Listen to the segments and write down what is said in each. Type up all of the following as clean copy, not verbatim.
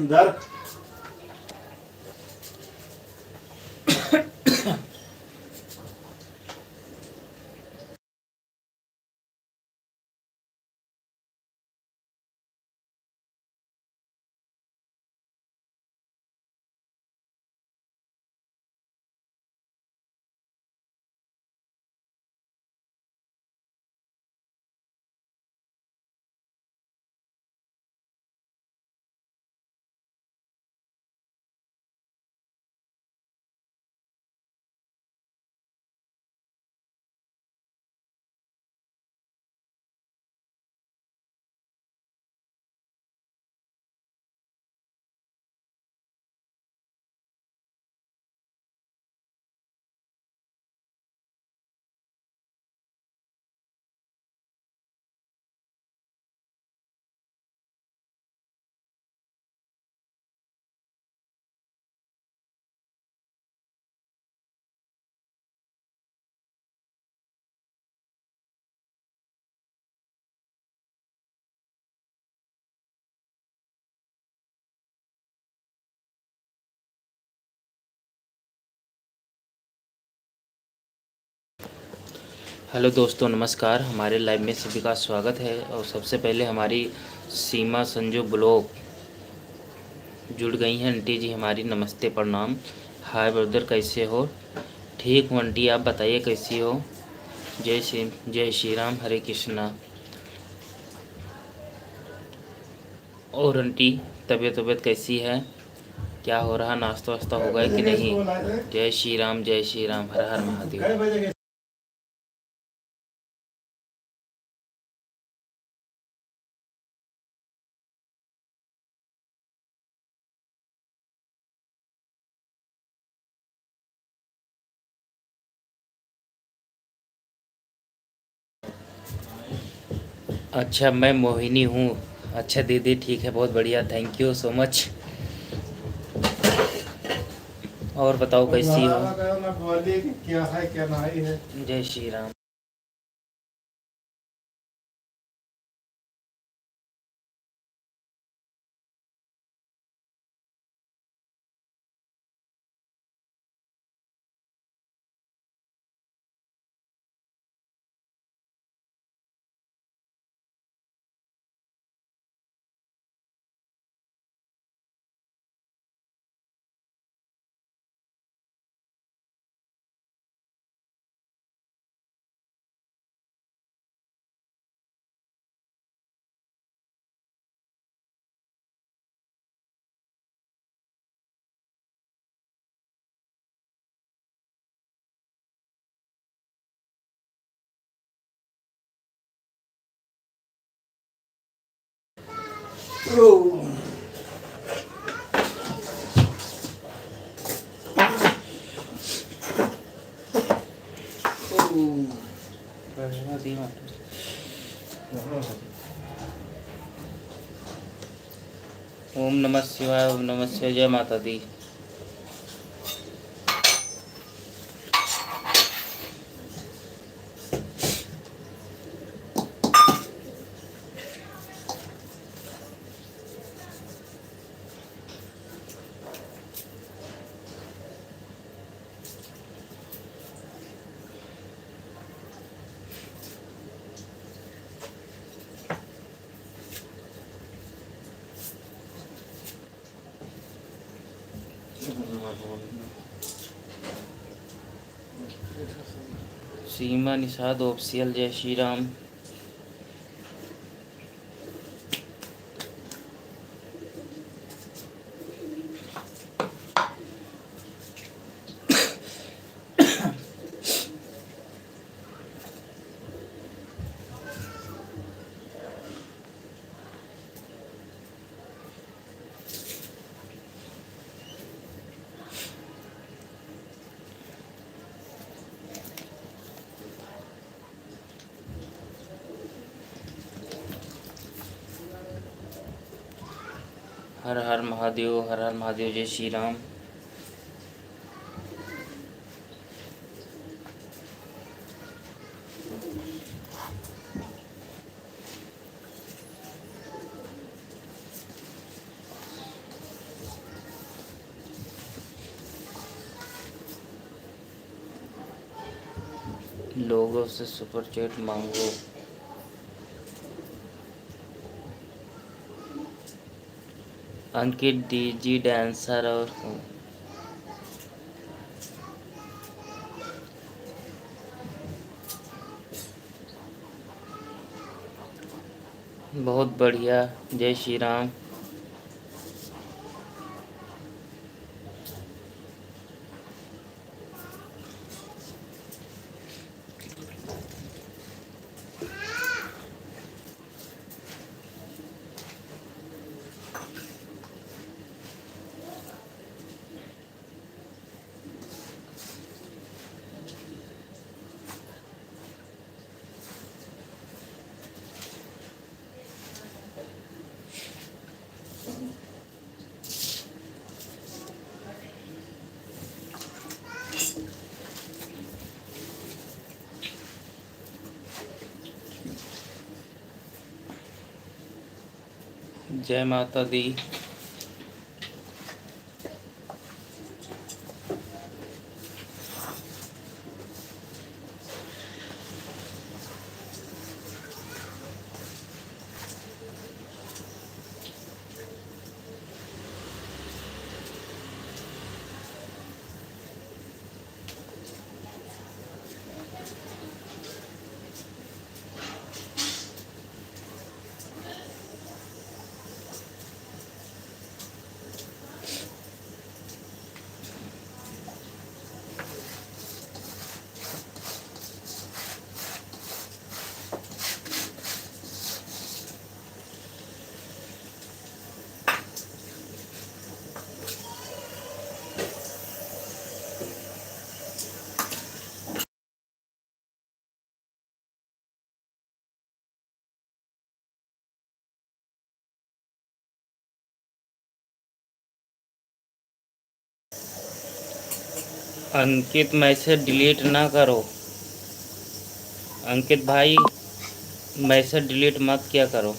अंदर। हेलो दोस्तों, नमस्कार। हमारे लाइव में सभी का स्वागत है। और सबसे पहले हमारी सीमा संजू ब्लॉग जुड़ गई हैं। आंटी जी हमारी, नमस्ते, प्रणाम। हाय ब्रदर, कैसे हो? ठीक हूँ आंटी, आप बताइए कैसी हो? जय श्री राम, हरे कृष्णा। और आंटी, तबीयत कैसी है? क्या हो रहा, नाश्ता वास्ता हो गया कि नहीं? जय श्री राम, जय श्री राम, हर हर महादेव। अच्छा, मैं मोहिनी हूँ। अच्छा दीदी, ठीक है, बहुत बढ़िया, थैंक यू सो मच। और बताओ कैसी हो? क्या है क्या नहीं है। जय श्री राम। ओम नमः शिवाय, ओम नमः शिवाय, जय माता दी। सीमा निषाद ऑफिशियल, जय श्री राम। हर हर महादेव, हर हर महादेव, जय श्री राम। लोगों से सुपर चैट मांगो। अंकित डीजी डांसर और बहुत बढ़िया। जय श्री राम। जय माता दी। अंकित मैसेज डिलीट ना करो। अंकित भाई मैसेज डिलीट मत किया करो।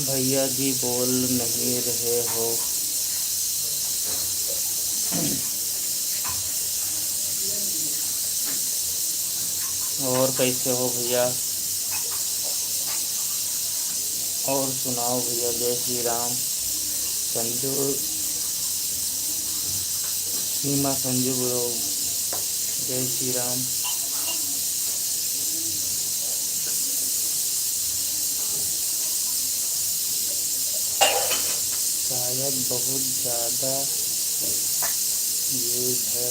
भैया जी बोल नहीं रहे हो। और कैसे हो भैया? और सुनाओ भैया। जय श्री राम। संजू सीमा संजू ब्रो। जय श्री राम। शायद बहुत ज़्यादा यूज है।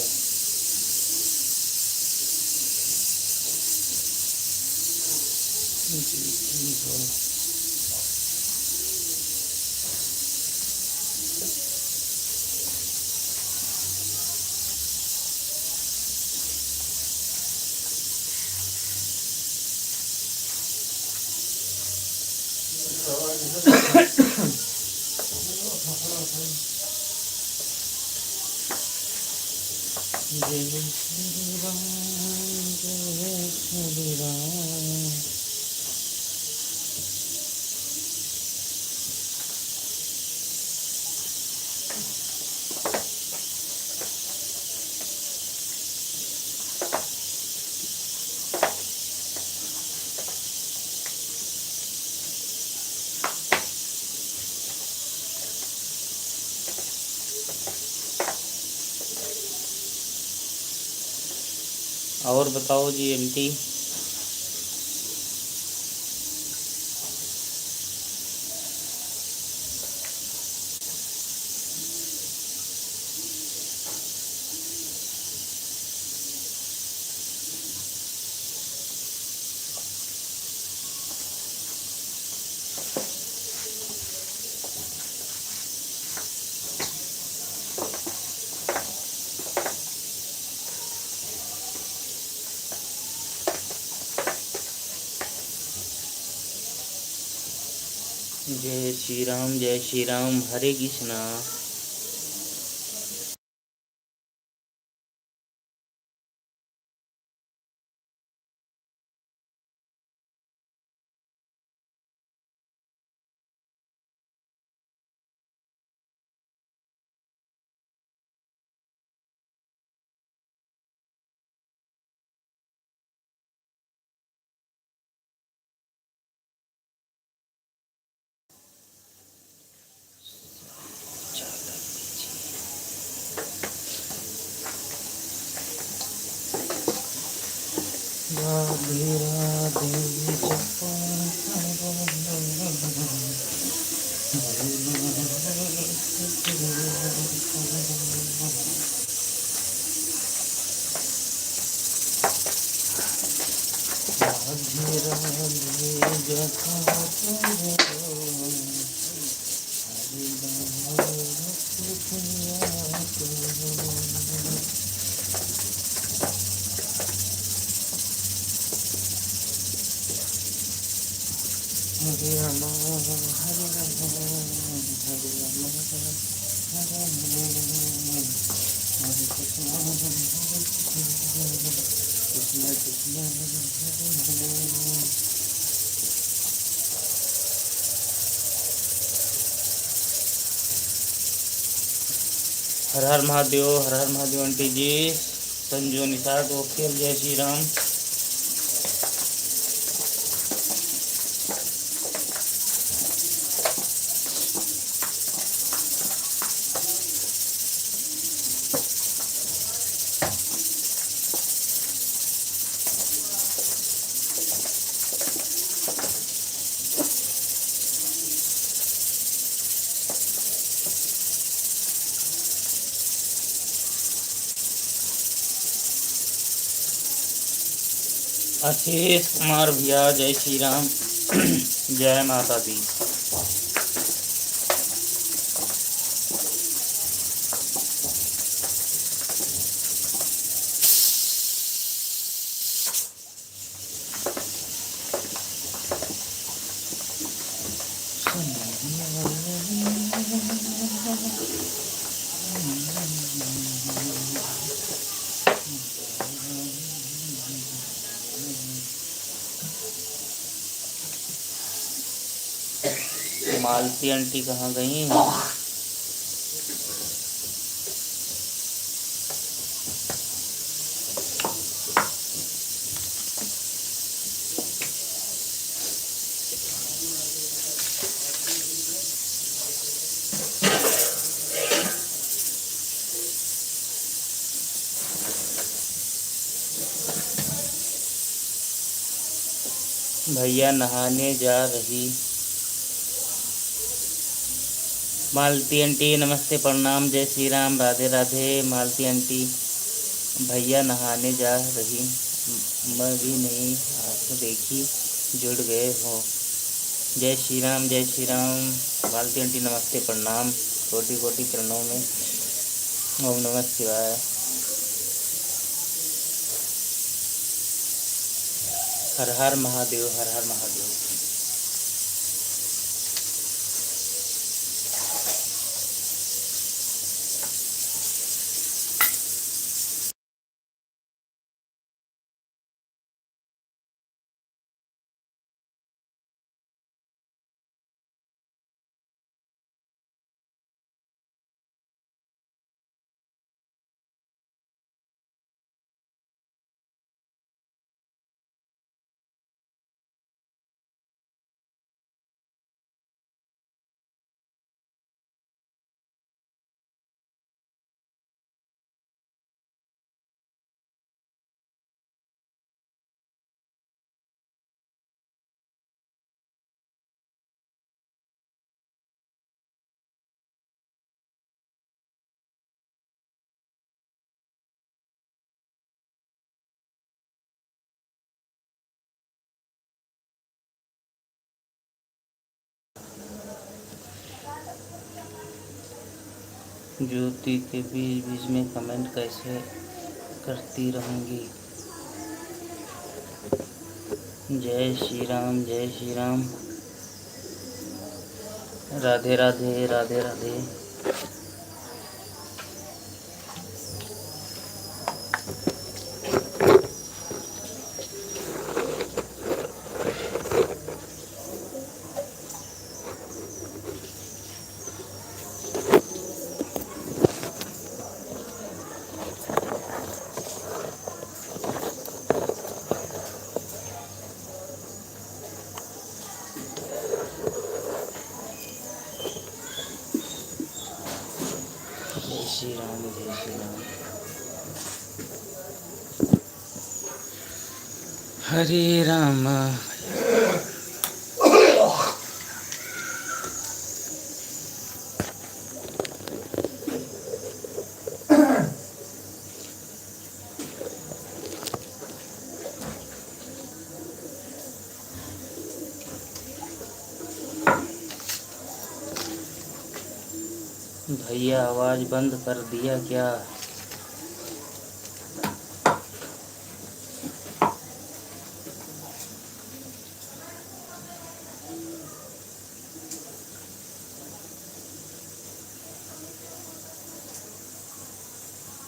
जी हो। जय श्री राम, जय श्री राम। और बताओ जी आंटी। जय श्री राम, हरे कृष्णा। राधे राधे जपा राधे राधे जपा हरे राम हरे राम हरे राम हरे कृष्ण कृष्ण कृष्ण हरे हरे। हर हर महादेव, हर हर महादेव आंटी जी। संजू निषाद ओके, जय श्री राम। आशीष कुमार भैया, जय श्री राम। जय माता दी। मालती आंटी कहाँ गई? भैया नहाने जा रही। मालती आंटी नमस्ते प्रणाम, जय श्री राम, राधे राधे। मालती आंटी, भैया नहाने जा रही, मैं भी नहीं आंख देखी, जुड़ गए हो। जय श्री राम, जय श्री राम। मालती आंटी नमस्ते प्रणाम, कोटि कोटि चरणों में ओम नमः शिवाय। हर हर महादेव, हर हर महादेव। ज्योति के बीच बीच में कमेंट कैसे करती रहूँगी। जय श्री राम, जय श्री राम। राधे राधे, राधे राधे। जय श्री राम, जय श्री राम। हरे राम। भैया आवाज़ बंद कर दिया क्या?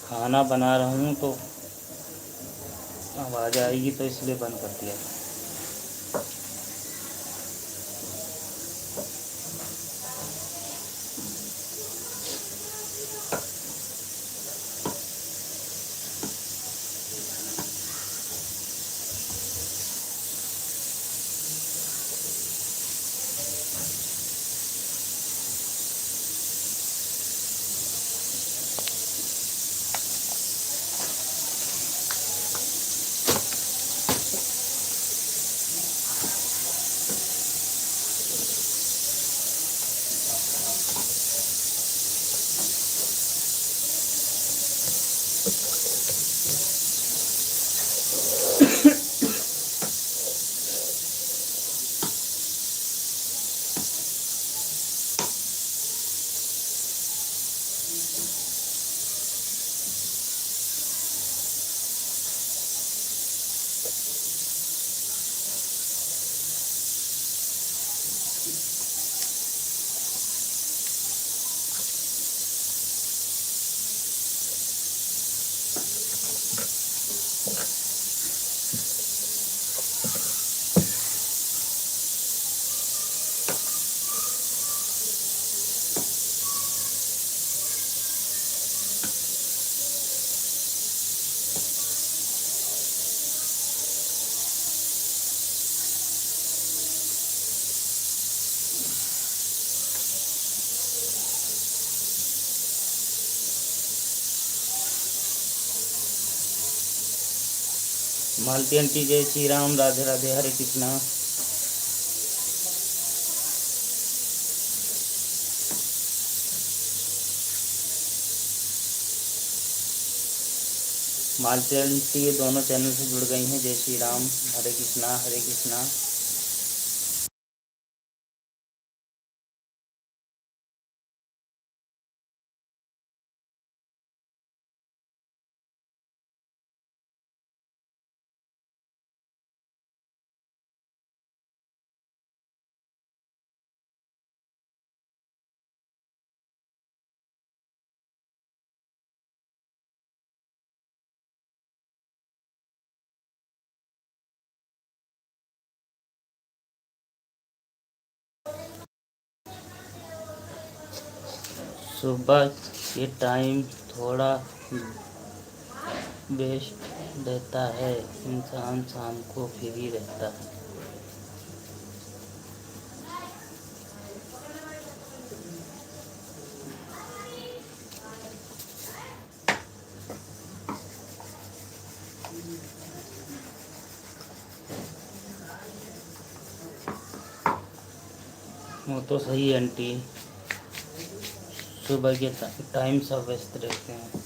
खाना बना रहा हूँ तो आवाज़ आएगी, तो इसलिए बंद कर दिया। मालती आंटी जय श्री राम, राधे राधे, हरे कृष्णा। मालती आंटी ये दोनों चैनल से जुड़ गई हैं। जय श्री राम, हरे कृष्णा हरे कृष्णा। सुबह के टाइम थोड़ा बेस्ट रहता है, इंसान शाम को फ्री रहता है। वो तो सही है आंटी, सुबह के टाइम सब व्यस्त रहते हैं।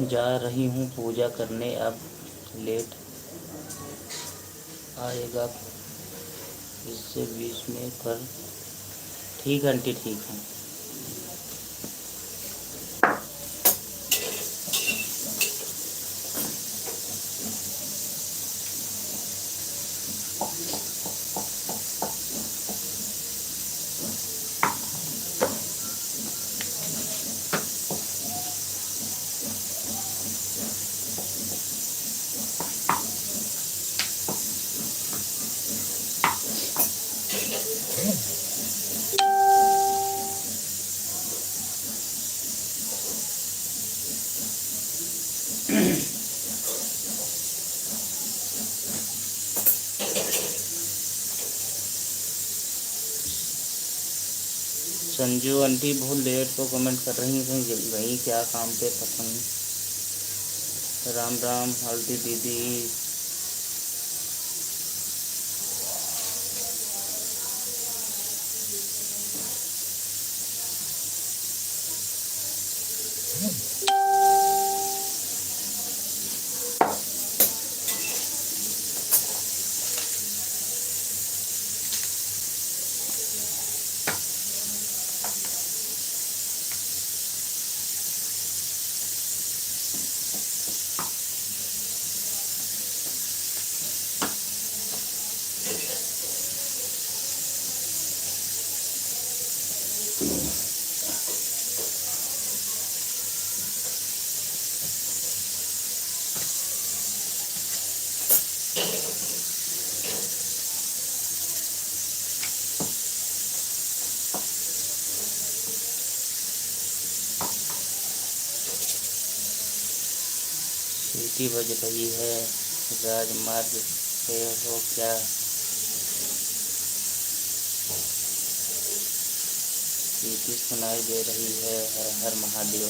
जा रही हूँ पूजा करने, अब लेट आएगा, इससे बीच में कर। ठीक है आंटी, ठीक है। संजू आंटी बहुत लेट तो कमेंट कर रही हैं, गई क्या काम पे पसंद। राम राम हल्दी दीदी। सीटी बज रही है, राजमार्ग पे हो क्या? सीटी सुनाई दे रही है, हर हर महादेव।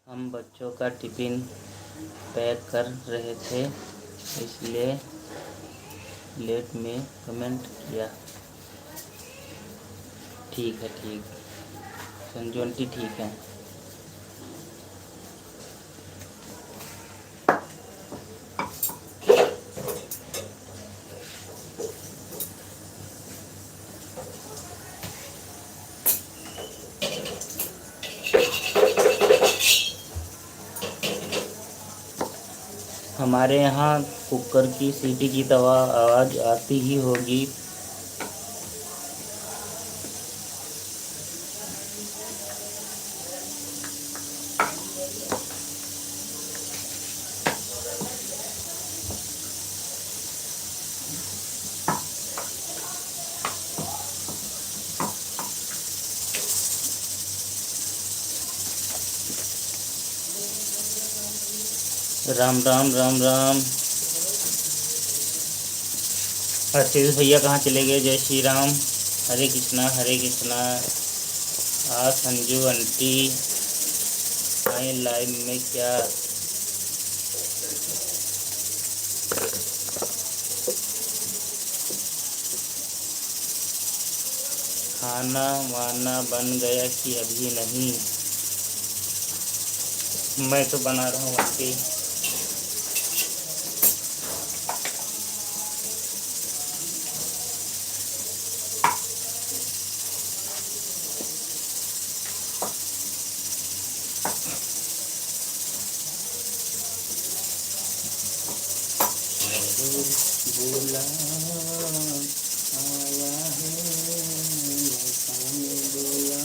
हम बच्चों का टिफ़िन पैक कर रहे थे, इसलिए लेट में कमेंट किया। ठीक है, ठीक। संजू आंटी ठीक है। हमारे यहाँ कुकर की सीटी की आवाज़ आती ही होगी, राम राम राम राम। अर्षित भैया कहाँ चले गए? जय श्री राम। हरे कृष्णा हरे कृष्णा। आज संजू आंटी आए लाइव में क्या? खाना वाना बन गया कि अभी नहीं? मैं तो बना रहा हूँ आंटी। बोला आया है, बोला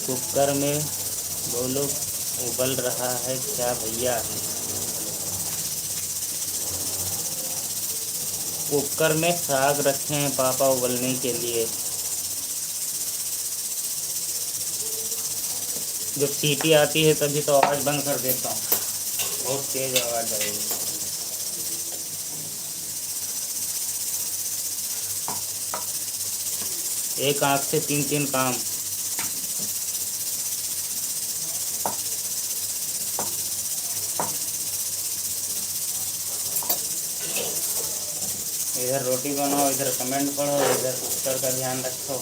कुकर में बोलो उबल रहा है क्या भैया? कुकर में साग रखे हैं पापा उबलने के लिए। जब सीटी आती है तभी तो आवाज़ बंद कर देता हूँ, बहुत तेज आवाज़ आएगी। एक आँख से तीन तीन काम। इधर रोटी बनाओ, इधर कमेंट पढ़ो, इधर कुकर का ध्यान रखो।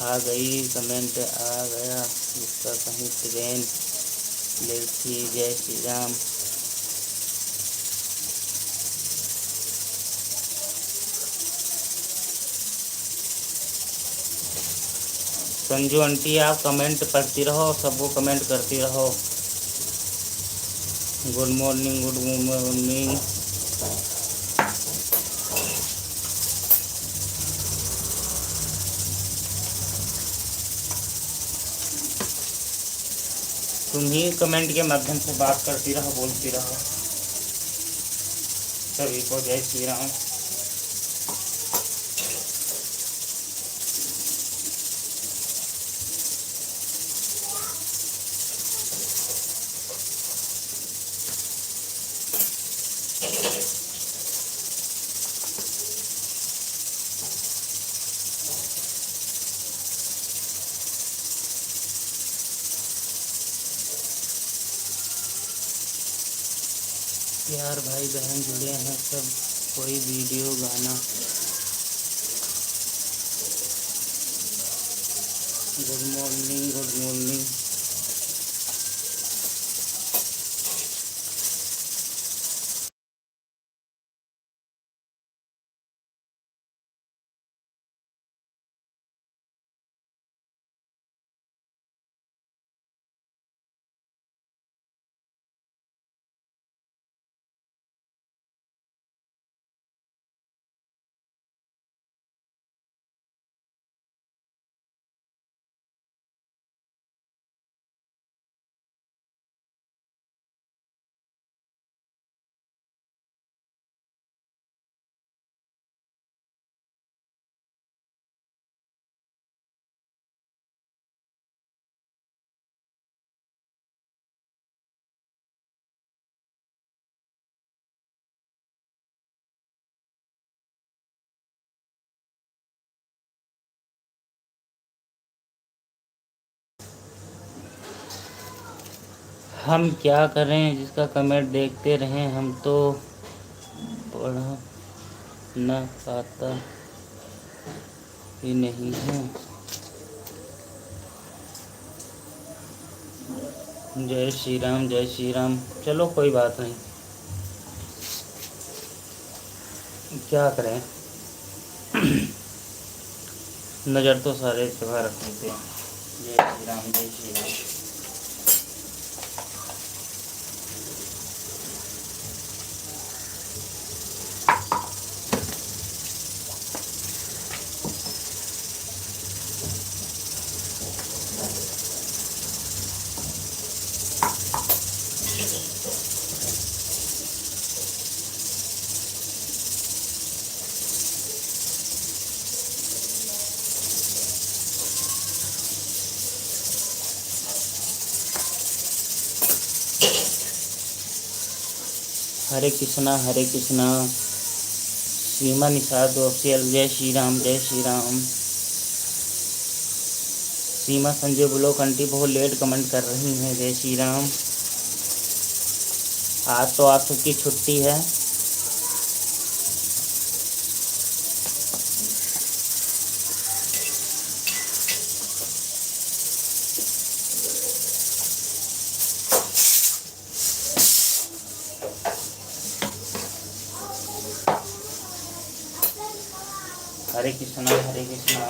आ गई कमेंट आ गया, इसका कहीं ट्रेन लेट थी। जय श्री राम। संजू आंटी आप कमेंट पढ़ती रहो, सबको कमेंट करती रहो। Good morning good morning. तुम ही कमेंट के माध्यम से बात करती रहो, बोलती रहो। सभी को जय श्री राम। यार भाई बहन जुड़े हैं सब, कोई वीडियो गाना। Good morning good morning. हम क्या करें, जिसका कमेंट देखते रहें, हम तो पढ़ न पाता ही नहीं है। जय श्री राम जय श्री राम। चलो कोई बात नहीं, क्या करें। नज़र तो सारे जगह रखते हैं। जय श्री राम जय श्री राम। हरे कृष्णा हरे कृष्णा। सीमा निषाद ऑफिशियल, जय श्री राम जय श्री राम। सीमा संजय ब्लॉक आंटी बहुत लेट कमेंट कर रही हैं, जय श्री राम। आज तो आप सबकी छुट्टी है। हरे कृष्णा हरे कृष्णा।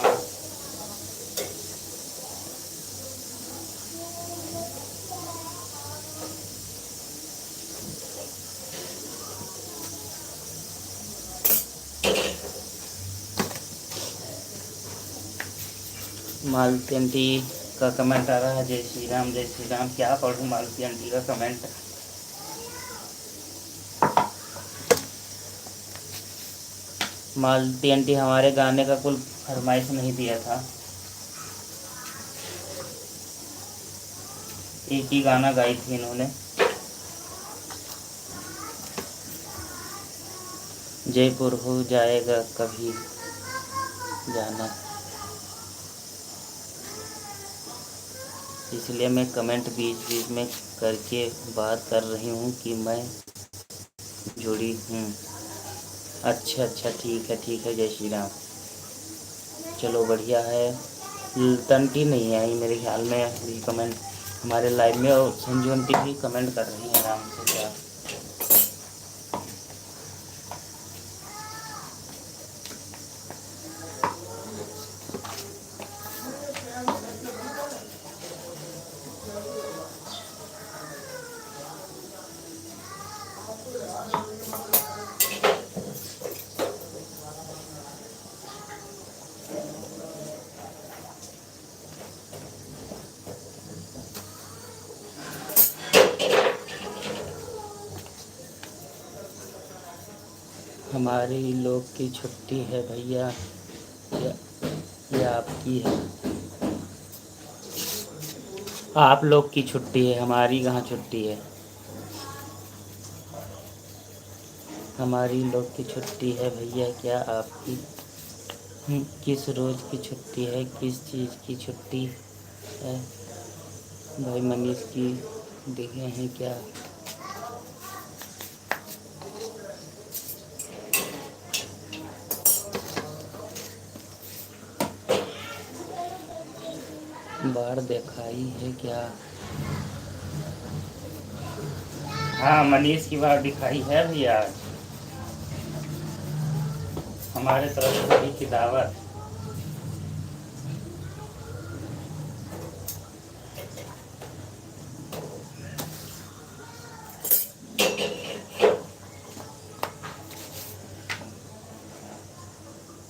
मालती आंटी का कमेंट आ रहा है, जय श्री राम जय श्री राम। क्या पढ़ूं मालती आंटी का कमेंट। मालती आंटी हमारे गाने का कुल फरमाइश नहीं दिया था, एक ही गाना गाई थी इन्होंने। जयपुर हो जाएगा कभी जाना, इसलिए मैं कमेंट बीच बीच में करके बात कर रही हूँ कि मैं जुड़ी हूँ। अच्छा ठीक है जय श्री राम। चलो बढ़िया है। तंटी नहीं आई मेरे ख्याल में अभी कमेंट हमारे लाइव में, और संजू आंटी भी कमेंट कर रही है आराम से। क्या हमारी लोग की छुट्टी है भैया, या आपकी है? आप लोग की छुट्टी है, हमारी कहाँ छुट्टी है। हमारी लोग की छुट्टी है भैया, क्या आपकी? किस रोज़ की छुट्टी है, किस चीज़ की छुट्टी है? भाई मनीष की देखे हैं क्या? बाढ़ दिखाई है क्या? हाँ मनीष की बाढ़ दिखाई है भैया। हमारे तरफ सभी की दावत।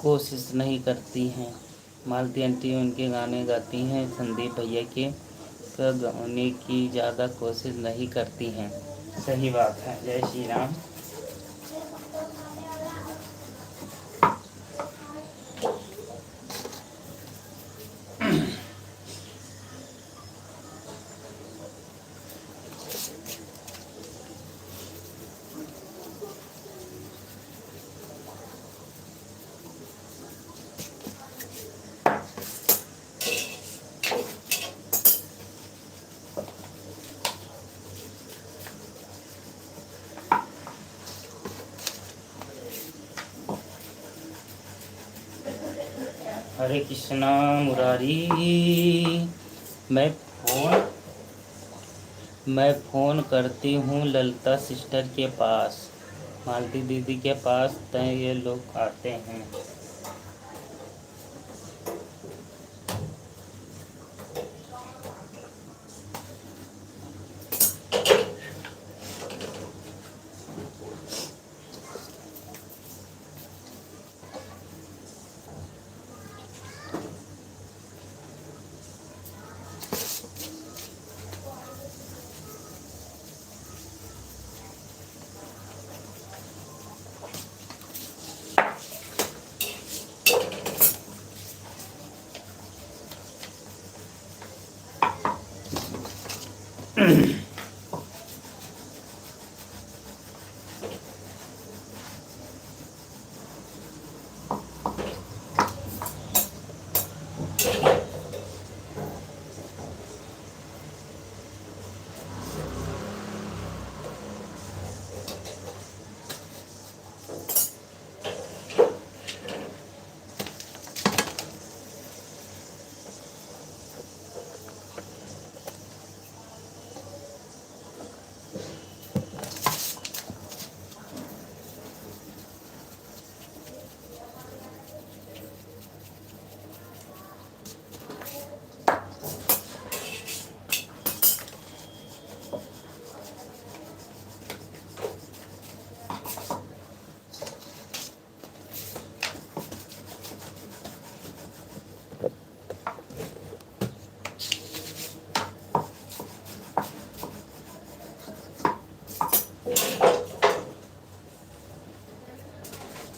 कोशिश नहीं करती हैं मालती आंटी, उनके गाने गाती हैं। संदीप भैया के गाने की ज़्यादा कोशिश नहीं करती हैं। सही बात है, जय श्री राम। हरे कृष्णा मुरारी। मैं फ़ोन करती हूँ ललिता सिस्टर के पास, मालती दीदी के पास, तय ये लोग आते हैं।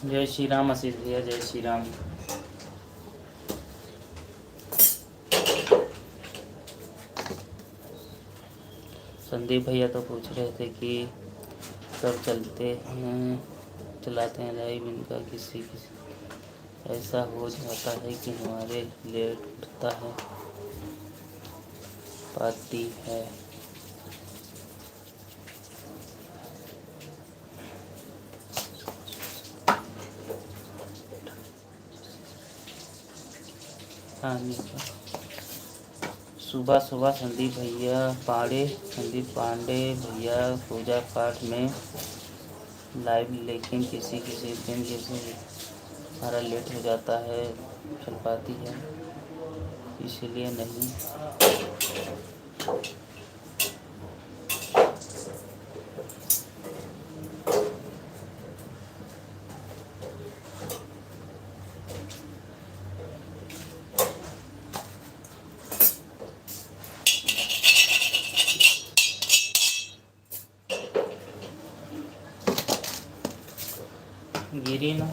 जय श्री राम आशीष भैया, जय श्री राम। संदीप भैया तो पूछ रहे थे कि कब चलाते हैं लाइव। इनका किसी ऐसा हो जाता है कि हमारे लेट उठता है, पाती है। सुबह सुबह संदीप पांडे भैया पूजा पाठ में लाइव, लेकिन किसी दिन जैसे हमारा लेट हो जाता है, चल पाती है, इसलिए नहीं। गिरी ना